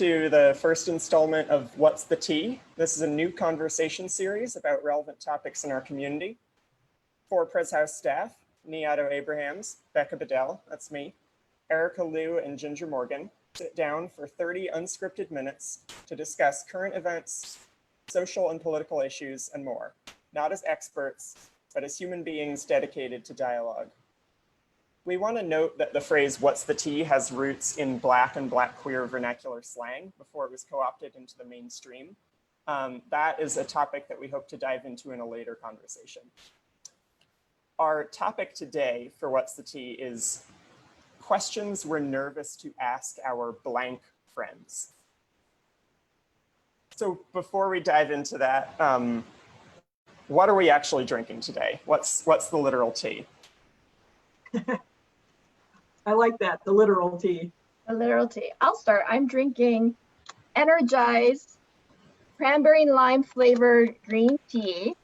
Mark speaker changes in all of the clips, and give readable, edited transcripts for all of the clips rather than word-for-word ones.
Speaker 1: to the first installment of What's the Tea? This is a new conversation series about relevant topics in our community. For Pres House staff, Niato Abrahams, Becca Bedell, that's me, Erica Liu, and Ginger Morgan sit down for 30 unscripted minutes to discuss current events, social and political issues, and more, not as experts, but as human beings dedicated to dialogue. We want to note that the phrase "what's the tea" has roots in Black and Black queer vernacular slang before it was co-opted into the mainstream. That is a topic that we hope to dive into in a later conversation. Our topic today for What's the Tea is questions we're nervous to ask our blank friends. So before we dive into that, what are we actually drinking today? What's the literal tea?
Speaker 2: I like that, the literal tea.
Speaker 3: The literal tea. I'll start. I'm drinking Energized cranberry and lime flavored green tea.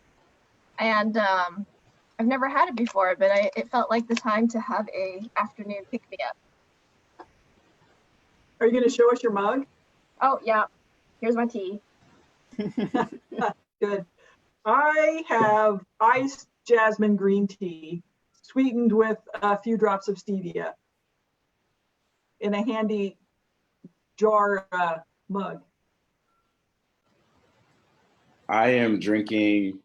Speaker 3: And I've never had it before, but it felt like the time to have a afternoon pick-me-up.
Speaker 2: Are you going to show us your mug?
Speaker 3: Oh, yeah. Here's my tea.
Speaker 2: Good. I have iced jasmine green tea, sweetened with a few drops of stevia in a handy jar mug.
Speaker 4: I am drinking,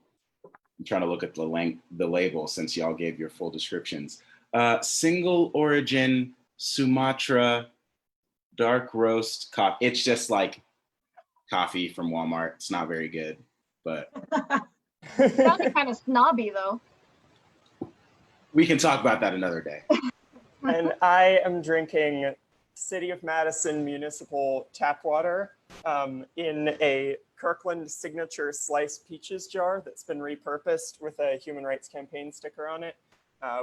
Speaker 4: I'm trying to look at the label since y'all gave your full descriptions. Single origin Sumatra dark roast coffee. It's just like coffee from Walmart. It's not very good, but.
Speaker 3: It sounded kind of snobby though.
Speaker 4: We can talk about that another day.
Speaker 1: And I am drinking City of Madison municipal tap water in a Kirkland signature sliced peaches jar that's been repurposed with a Human Rights Campaign sticker on it.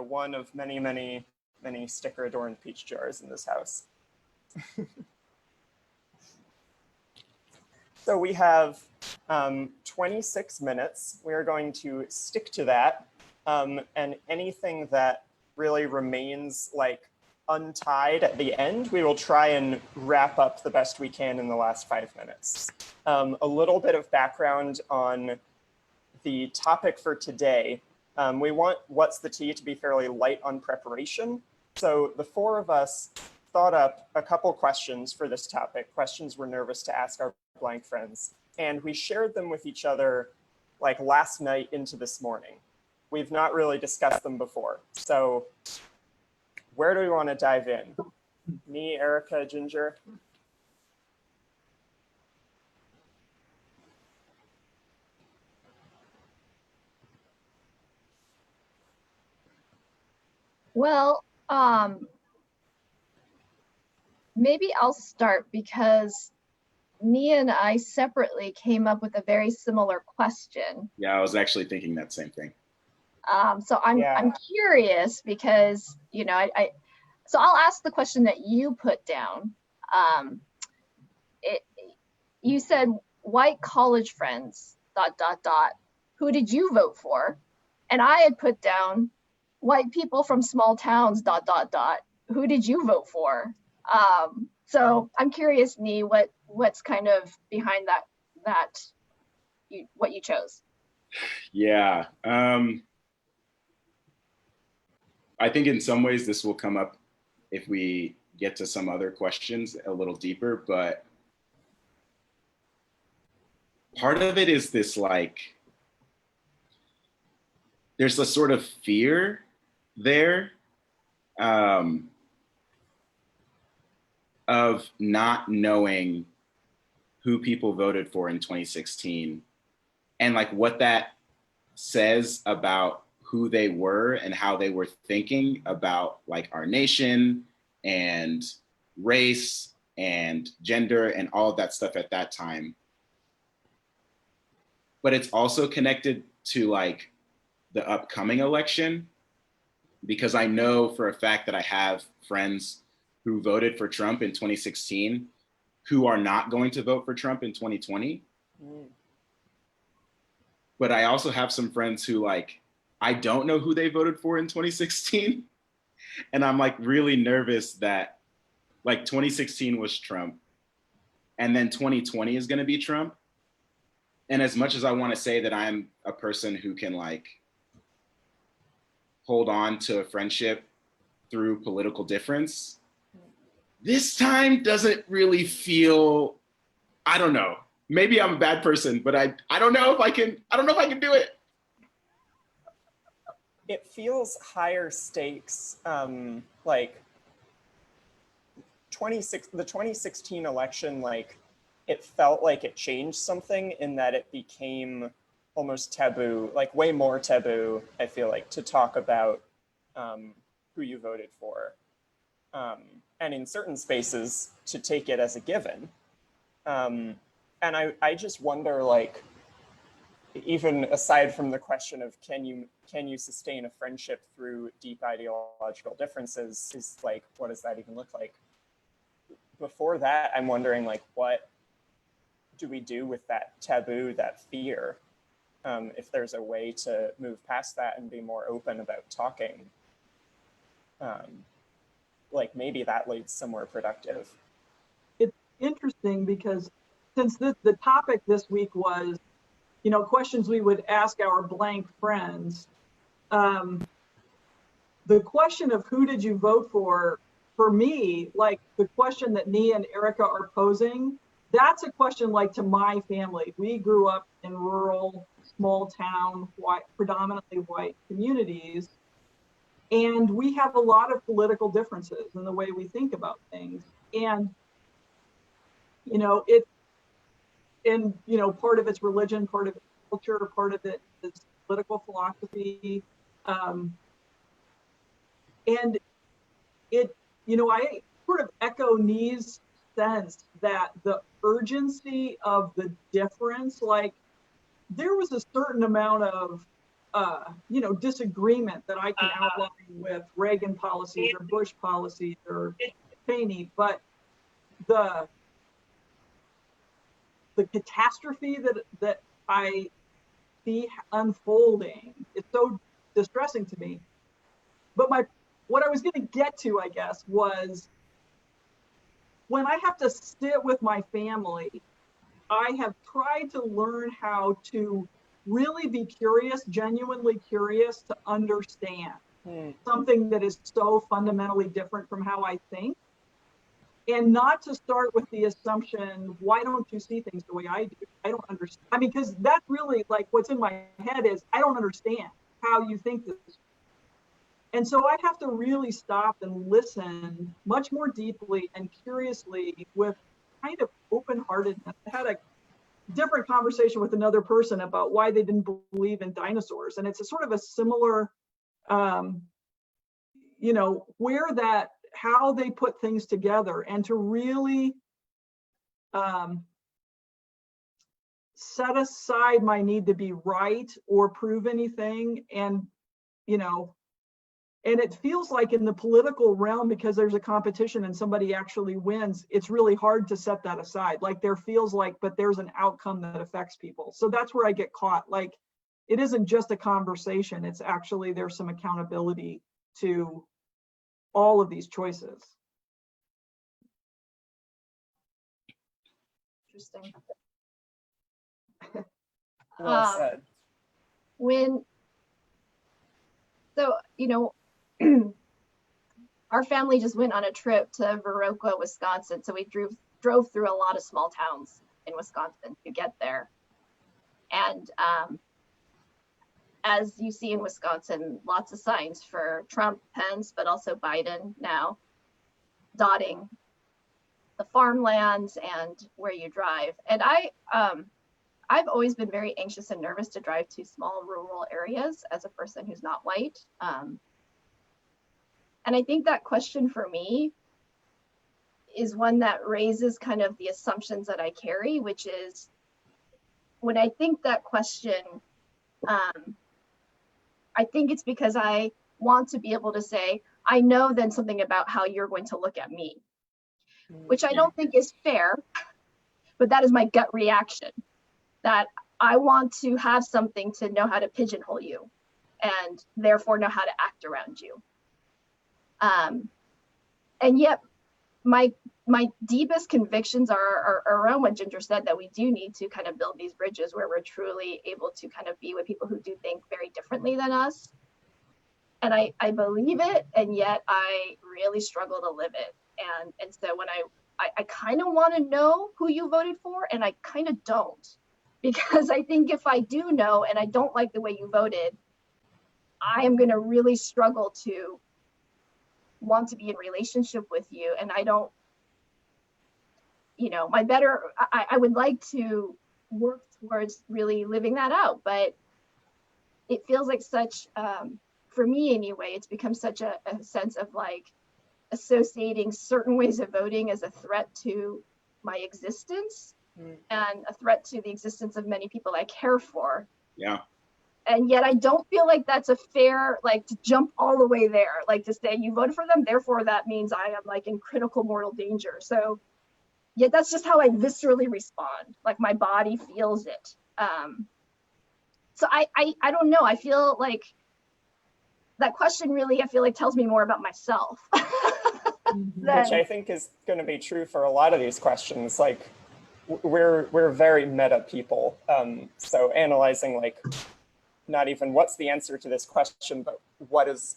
Speaker 1: One of many, many, many sticker adorned peach jars in this house. So we have 26 minutes. We are going to stick to that. And anything that really remains like untied at the end, we will try and wrap up the best we can in the last 5 minutes. A little bit of background on the topic for today. We want What's the Tea to be fairly light on preparation. So the four of us thought up a couple questions for this topic, questions we're nervous to ask our blank friends. And we shared them with each other like last night into this morning. We've not really discussed them before. So where do we want to dive in? Me, Erica, Ginger?
Speaker 3: Well, maybe I'll start because Nia and I separately came up with a very similar question.
Speaker 4: Yeah, I was actually thinking that same thing.
Speaker 3: So I'm curious because, you know, so I'll ask the question that you put down. You said white college friends, ... Who did you vote for? And I had put down white people from small towns, ... Who did you vote for? So I'm curious, Nee, what's kind of behind what you chose?
Speaker 4: Yeah. I think in some ways this will come up if we get to some other questions a little deeper, but part of it is this like, there's a sort of fear there of not knowing who people voted for in 2016 and like what that says about who they were and how they were thinking about like our nation and race and gender and all of that stuff at that time. But it's also connected to like the upcoming election, because I know for a fact that I have friends who voted for Trump in 2016 who are not going to vote for Trump in 2020. But I also have some friends who like, I don't know who they voted for in 2016. And I'm like really nervous that like 2016 was Trump and then 2020 is going to be Trump. And as much as I want to say that I'm a person who can like hold on to a friendship through political difference, this time doesn't really feel, I don't know. Maybe I'm a bad person, but I don't know if I can do it.
Speaker 1: It feels higher stakes, like the 2016 election, like it felt like it changed something in that it became almost taboo, like way more taboo, I feel like, to talk about who you voted for. And in certain spaces, to take it as a given. And I just wonder, like, even aside from the question of can you sustain a friendship through deep ideological differences, is like, what does that even look like? Before that, I'm wondering, like, what do we do with that taboo, that fear? If there's a way to move past that and be more open about talking, like maybe that leads somewhere productive.
Speaker 2: It's interesting because since the topic this week was, you know, questions we would ask our blank friends, the question of who did you vote for me, like the question that Nia and Erica are posing, that's a question like to my family. We grew up in rural, small town, white, predominantly white communities. And we have a lot of political differences in the way we think about things. And, you know, part of it's religion, part of it's culture, part of it is political philosophy. And it, you know, I sort of echo Nee's sense that the urgency of the difference, like there was a certain amount of, you know, disagreement that I can outline with Reagan policies or Bush policies or Cheney, but the catastrophe that I see unfolding is so distressing to me. But what I was going to get to, I guess, was when I have to sit with my family, I have tried to learn how to really be curious, genuinely curious, to understand something that is so fundamentally different from how I think, and not to start with the assumption, why don't you see things the way I do? I don't understand. I mean, because that's really like what's in my head is, I don't understand how you think this. And so I have to really stop and listen much more deeply and curiously with kind of open-heartedness. I had a different conversation with another person about why they didn't believe in dinosaurs. And it's a sort of a similar, you know, how they put things together, and to really set aside my need to be right or prove anything. And, you know, and it feels like in the political realm, because there's a competition and somebody actually wins, it's really hard to set that aside. Like there feels like, but there's an outcome that affects people. So that's where I get caught. Like, it isn't just a conversation. It's actually, there's some accountability to all of these choices.
Speaker 3: Interesting.
Speaker 1: Well said.
Speaker 3: So, you know, our family just went on a trip to Viroqua, Wisconsin. So we drove through a lot of small towns in Wisconsin to get there. And as you see in Wisconsin, lots of signs for Trump, Pence, but also Biden now, dotting the farmlands and where you drive. And I've always been very anxious and nervous to drive to small rural areas as a person who's not white. And I think that question for me is one that raises kind of the assumptions that I carry, which is when I think that question, I think it's because I want to be able to say, I know then something about how you're going to look at me, which I don't think is fair, but that is my gut reaction, that I want to have something to know how to pigeonhole you and therefore know how to act around you. And yet my deepest convictions are around what Ginger said, that we do need to kind of build these bridges where we're truly able to kind of be with people who do think very differently than us. And I believe it, and yet I really struggle to live it. And so when I kind of want to know who you voted for, and I kind of don't, because I think if I do know and I don't like the way you voted, I am going to really struggle to want to be in relationship with you. And I don't, I would like to work towards really living that out, but it feels like such, for me anyway, it's become such a sense of like associating certain ways of voting as a threat to my existence and a threat to the existence of many people I care for.
Speaker 4: Yeah.
Speaker 3: And yet I don't feel like that's a fair, like, to jump all the way there, like to say you voted for them, therefore that means I am like in critical mortal danger. So yet that's just how I viscerally respond. Like my body feels it. So I don't know. I feel like that question really, I feel like tells me more about myself.
Speaker 1: Which I think is going to be true for a lot of these questions. Like we're very meta people. So analyzing like, not even what's the answer to this question, but what is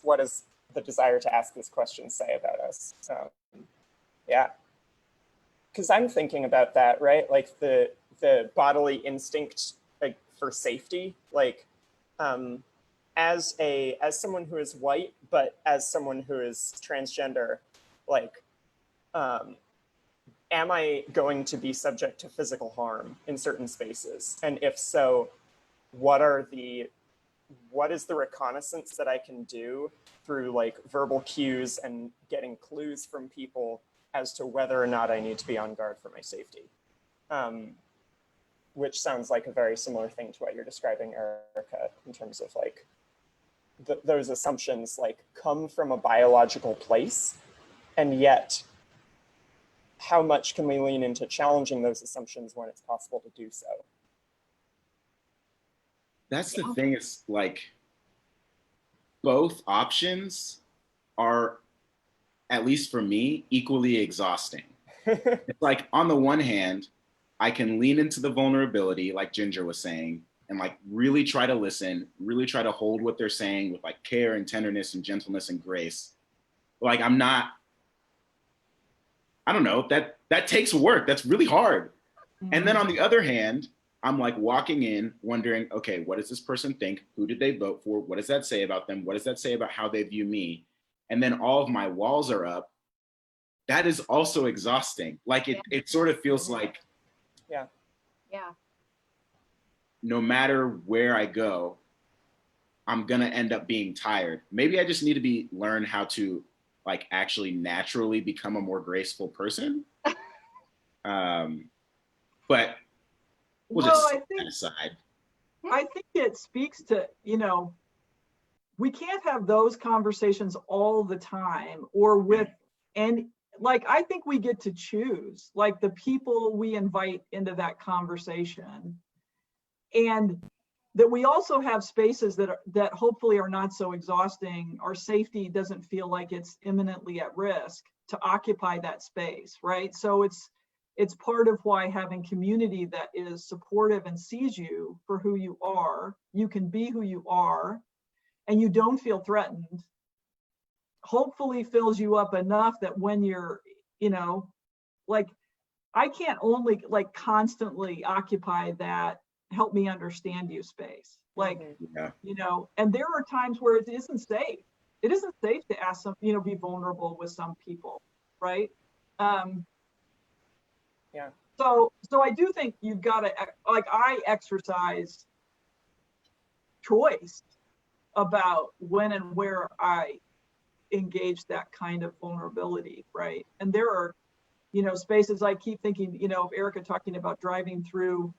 Speaker 1: the desire to ask this question say about us? Yeah, because I'm thinking about that, right? Like the bodily instinct, like for safety, like as someone who is white, but as someone who is transgender, like am I going to be subject to physical harm in certain spaces? And if so, what is the reconnaissance that I can do through like verbal cues and getting clues from people as to whether or not I need to be on guard for my safety? Which sounds like a very similar thing to what you're describing, Erica, in terms of like those assumptions like come from a biological place, and yet how much can we lean into challenging those assumptions when it's possible to do so?
Speaker 4: That's the thing, is like both options are, at least for me, equally exhausting. It's like on the one hand, I can lean into the vulnerability, like Ginger was saying, and like really try to listen, really try to hold what they're saying with like care and tenderness and gentleness and grace. Like I don't know, that takes work. That's really hard. And then on the other hand, I'm like walking in wondering, okay, what does this person think? Who did they vote for? What does that say about them? What does that say about how they view me? And then all of my walls are up. That is also exhausting. Like it sort of feels like,
Speaker 3: yeah,
Speaker 4: no matter where I go, I'm gonna end up being tired. Maybe I just need to learn how to like actually naturally become a more graceful person. But we'll just set that aside.
Speaker 2: I think it speaks to, we can't have those conversations all the time or with, and like, I think we get to choose like the people we invite into that conversation, and that we also have spaces that hopefully are not so exhausting. Our safety doesn't feel like it's imminently at risk to occupy that space, right? So it's part of why having community that is supportive and sees you for who you are, you can be who you are, and you don't feel threatened, hopefully fills you up enough that when you're, like, I can't only like constantly occupy that help me understand you space. Like, and there are times where it isn't safe. It isn't safe to ask some, be vulnerable with some people, right?
Speaker 1: Yeah.
Speaker 2: So I do think you've got to, like, I exercise choice about when and where I engage that kind of vulnerability, right? And there are, spaces I keep thinking, of Erica talking about driving through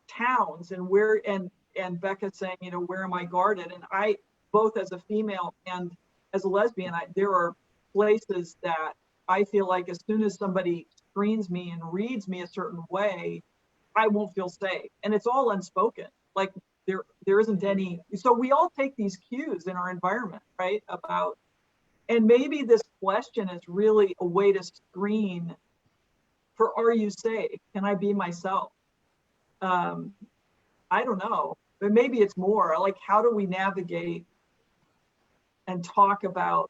Speaker 2: towns and where, and Becca saying, where am I guarded? And I, both as a female and as a lesbian, there are places that I feel like as soon as somebody screens me and reads me a certain way, I won't feel safe. And it's all unspoken. Like there isn't any, so we all take these cues in our environment, right? And maybe this question is really a way to screen for, are you safe? Can I be myself? I don't know, but maybe it's more like, how do we navigate and talk about,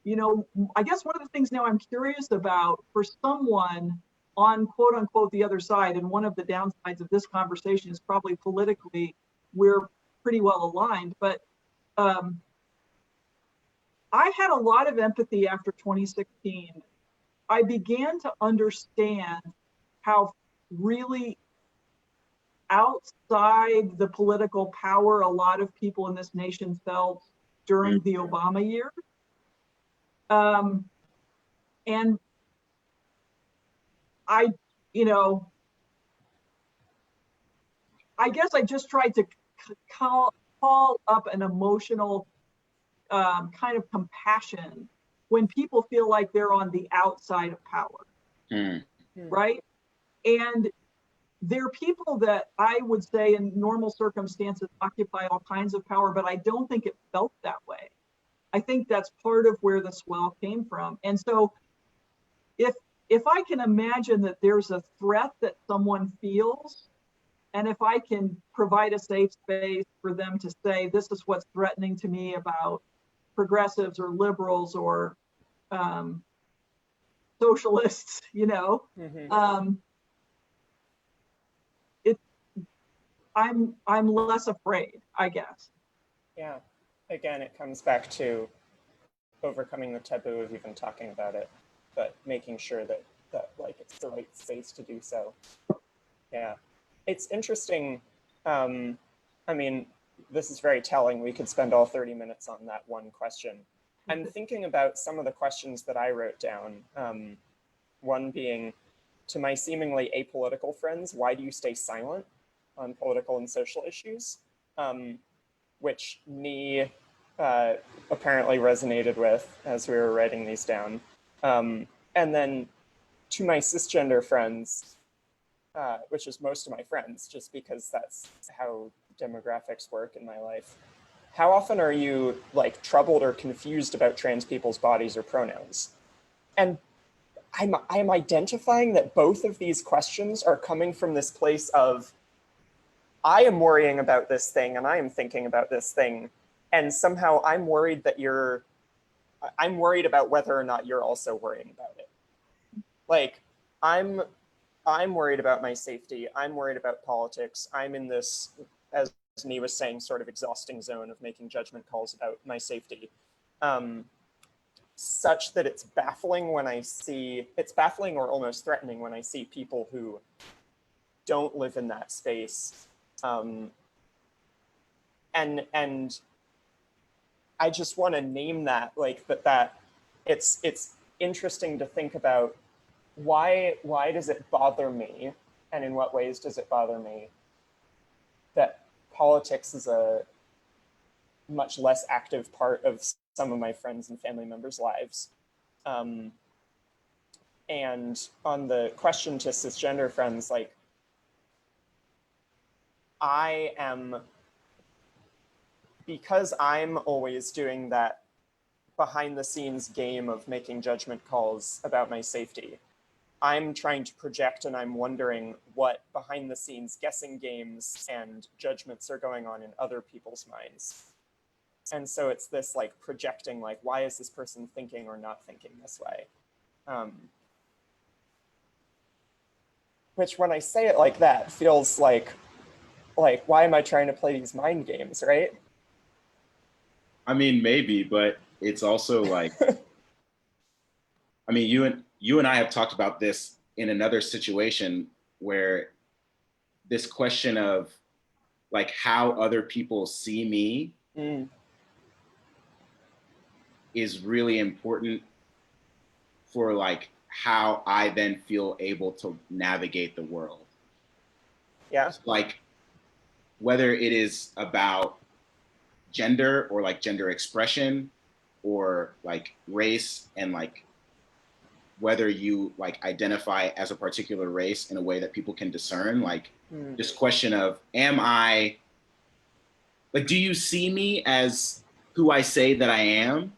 Speaker 2: you know, I guess one of the things now I'm curious about for someone on quote unquote the other side, and one of the downsides of this conversation is probably politically we're pretty well aligned, but I had a lot of empathy after 2016. I began to understand how really outside the political power a lot of people in this nation felt during the Obama years. And I, you know, I guess I just tried to call up an emotional kind of compassion when people feel like they're on the outside of power, right? And there are people that I would say in normal circumstances occupy all kinds of power, but I don't think it felt that way. I think that's part of where the swell came from. And so if I can imagine that there's a threat that someone feels, and if I can provide a safe space for them to say, this is what's threatening to me about progressives or liberals or socialists, you know, I'm less afraid, I guess.
Speaker 1: Yeah. Again, it comes back to overcoming the taboo of even talking about it, but making sure that like it's the right space to do so. Yeah. It's interesting. I mean, this is very telling. We could spend all 30 minutes on that one question. I'm thinking about some of the questions that I wrote down. One being, to my seemingly apolitical friends, why do you stay silent on political and social issues? Which Nee apparently resonated with as we were writing these down. And then to my cisgender friends, which is most of my friends, just because that's how demographics work in my life. How often are you like troubled or confused about trans people's bodies or pronouns? And I'm identifying that both of these questions are coming from this place of, I am worrying about this thing and I am thinking about this thing. And somehow I'm worried about whether or not you're also worrying about it. Like, I'm worried about my safety. I'm worried about politics. I'm in this, as Nee was saying, sort of exhausting zone of making judgment calls about my safety. Such that it's baffling or almost threatening when I see people who don't live in that space. And I just want to name that, like, that it's interesting to think about why does it bother me, and in what ways does it bother me that politics is a much less active part of some of my friends and family members' lives. And on the question to cisgender friends, like, because I'm always doing that behind the scenes game of making judgment calls about my safety, I'm trying to project and I'm wondering what behind the scenes guessing games and judgments are going on in other people's minds. And so it's this like projecting, like, why is this person thinking or not thinking this way? Which when I say it like that feels like, why am I trying to play these mind games, right?
Speaker 4: I mean, maybe, but it's also like, I mean, you and I have talked about this in another situation where this question of like how other people see me is really important for like how I then feel able to navigate the world.
Speaker 1: Yeah.
Speaker 4: Like whether it is about gender or like gender expression or like race, and like whether you like identify as a particular race in a way that people can discern, like this question of, am I, like, do you see me as who I say that I am.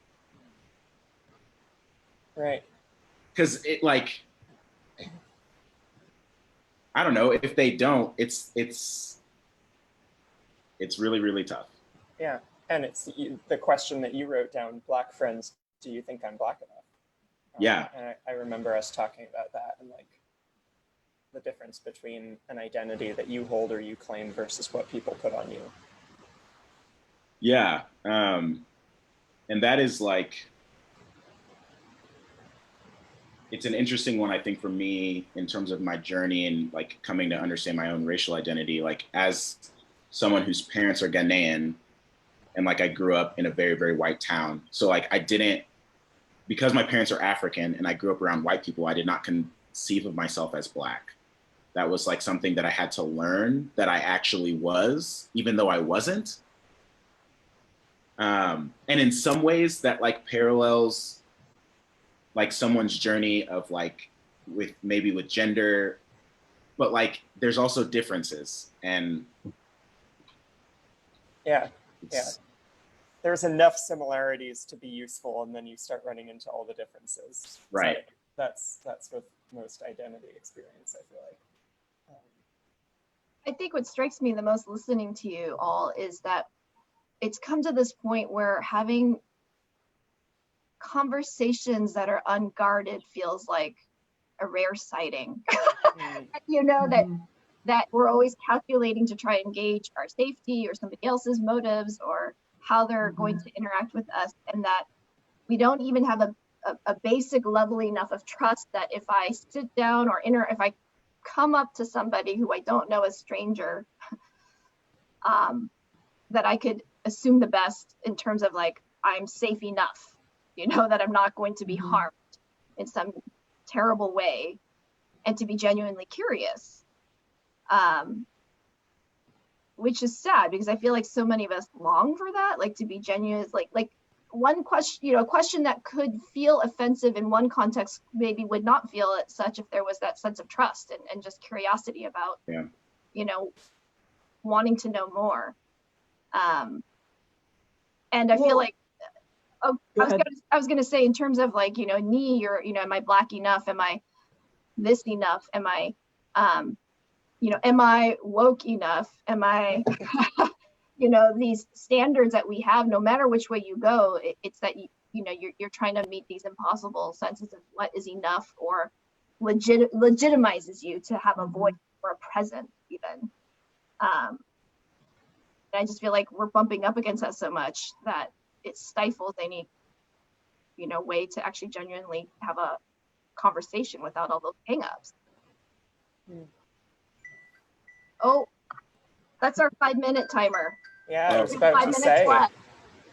Speaker 1: Right.
Speaker 4: Because it like, I don't know, if they don't, it's really, really tough.
Speaker 1: Yeah. And it's the question that you wrote down, Black friends, do you think I'm Black enough?
Speaker 4: Yeah.
Speaker 1: And I remember us talking about that and like the difference between an identity that you hold or you claim versus what people put on you.
Speaker 4: Yeah. And that is like, it's an interesting one, I think, for me in terms of my journey and like coming to understand my own racial identity, like as someone whose parents are Ghanaian and like I grew up in a very, very white town. So like I didn't, because my parents are African and I grew up around white people, I did not conceive of myself as Black. That was like something that I had to learn that I actually was, even though I wasn't. And in some ways that like parallels like someone's journey of like with maybe with gender, but like there's also differences. And
Speaker 1: yeah. There's enough similarities to be useful, and then you start running into all the differences.
Speaker 4: Right.
Speaker 1: So that's with most identity experience, I feel like.
Speaker 3: I think what strikes me the most listening to you all is that it's come to this point where having conversations that are unguarded feels like a rare sighting. You know, that we're always calculating to try and gauge our safety or somebody else's motives or how they're going to interact with us, and that we don't even have a basic level enough of trust that if I sit down or if I come up to somebody who I don't know, a stranger, that I could assume the best in terms of like, I'm safe enough, you know, that I'm not going to be harmed in some terrible way, and to be genuinely curious. Which is sad because I feel like so many of us long for that, like to be genuine, like one question, you know, a question that could feel offensive in one context maybe would not feel it such if there was that sense of trust and just curiosity about, you know, wanting to know more. And I feel like, I was gonna say in terms of like, you know, or, you know, am I Black enough? Am I this enough? Am I, you know, am I woke enough? Am I, you know, these standards that we have, no matter which way you go, it's that, you know, you're trying to meet these impossible senses of what is enough or legitimizes you to have a voice or a presence even. And I just feel like we're bumping up against that so much that it stifles any, you know, way to actually genuinely have a conversation without all those hangups. Oh, that's our 5-minute timer.
Speaker 1: Yeah, I was about to say,
Speaker 3: left.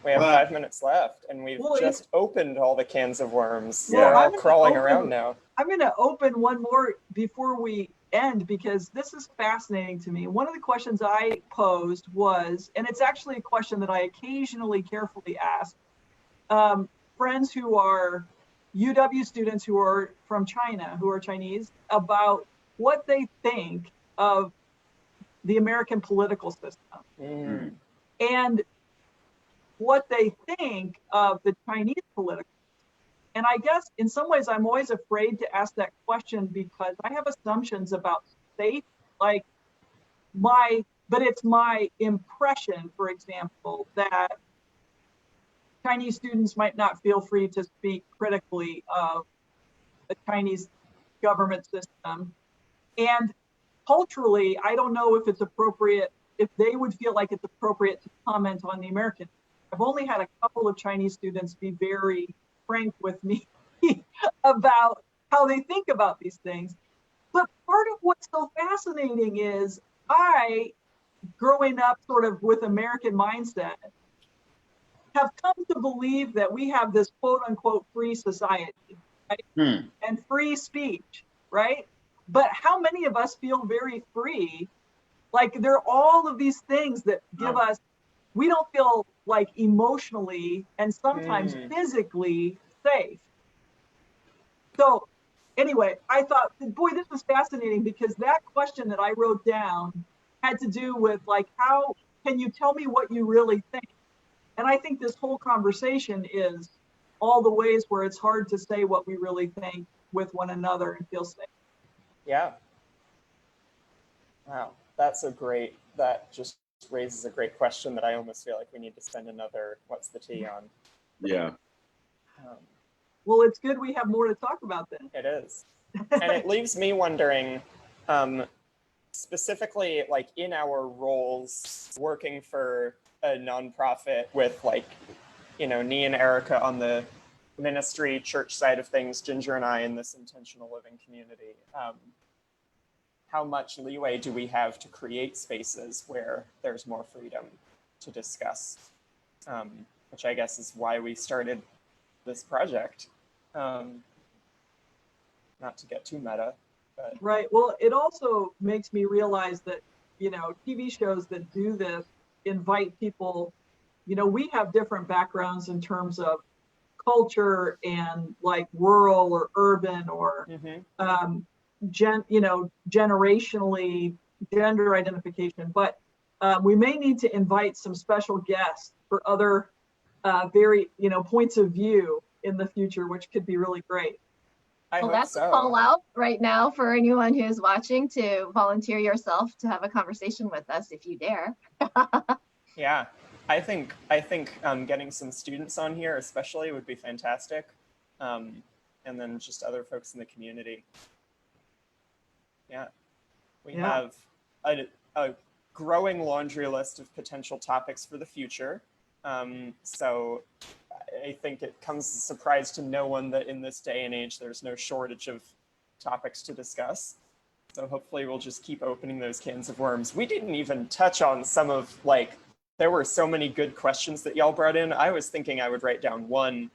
Speaker 1: we have 5 minutes left, and we've just opened all the cans of worms.
Speaker 2: Well,
Speaker 1: They're all crawling around now.
Speaker 2: I'm going to open one more before we end, because this is fascinating to me. One of the questions I posed was, and it's actually a question that I occasionally carefully ask friends who are UW students who are from China, who are Chinese, about what they think of the American political system and what they think of the Chinese political. And I guess in some ways I'm always afraid to ask that question because I have assumptions about state, like but it's my impression, for example, that Chinese students might not feel free to speak critically of the Chinese government system. And culturally, I don't know if it's appropriate, if they would feel like it's appropriate to comment on the American. I've only had a couple of Chinese students be very frank with me about how they think about these things. But part of what's so fascinating is I, growing up sort of with American mindset, have come to believe that we have this quote unquote free society, right? And free speech, right? But how many of us feel very free? Like there are all of these things that give us, we don't feel like emotionally and sometimes physically safe. So anyway, I thought, boy, this was fascinating because that question that I wrote down had to do with like, how can you tell me what you really think? And I think this whole conversation is all the ways where it's hard to say what we really think with one another and feel safe.
Speaker 1: Yeah. Wow, that just raises a great question that I almost feel like we need to spend another what's the tea on.
Speaker 4: Yeah.
Speaker 2: Well, it's good we have more to talk about then.
Speaker 1: It is. And it leaves me wondering, specifically like in our roles working for a nonprofit with like, Nee and Erica on the ministry church side of things, Ginger and I in this intentional living community. How much leeway do we have to create spaces where there's more freedom to discuss? Which I guess is why we started this project. Not to get too meta, but.
Speaker 2: Right. Well, it also makes me realize that, TV shows that do this invite people, we have different backgrounds in terms of culture and like rural or urban or generationally gender identification, but we may need to invite some special guests for other very points of view in the future, which could be really great.
Speaker 3: Well, that's a call out right now for anyone who's watching to volunteer yourself to have a conversation with us if you dare.
Speaker 1: Yeah, I think getting some students on here especially would be fantastic, and then just other folks in the community. Yeah, we have a growing laundry list of potential topics for the future. So I think it comes as a surprise to no one that in this day and age, there's no shortage of topics to discuss. So hopefully we'll just keep opening those cans of worms. We didn't even touch on some of there were so many good questions that y'all brought in. I was thinking I would write down one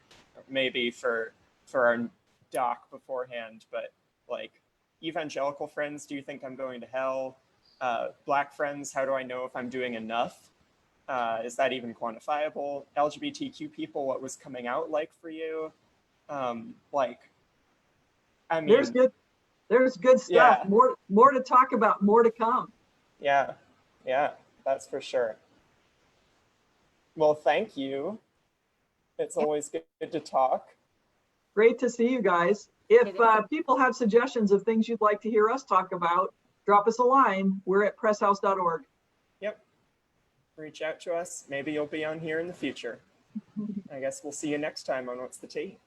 Speaker 1: maybe for our doc beforehand, but like evangelical friends, do you think I'm going to hell? Black friends, how do I know if I'm doing enough? Is that even quantifiable? LGBTQ people, what was coming out like for you? I mean,
Speaker 2: there's good stuff.
Speaker 1: Yeah.
Speaker 2: More to talk about, more to come.
Speaker 1: Yeah, that's for sure. Well, thank you. It's always good to talk.
Speaker 2: Great to see you guys. If people have suggestions of things you'd like to hear us talk about, drop us a line. We're at presshouse.org.
Speaker 1: Yep. Reach out to us. Maybe you'll be on here in the future. I guess we'll see you next time on What's the Tea.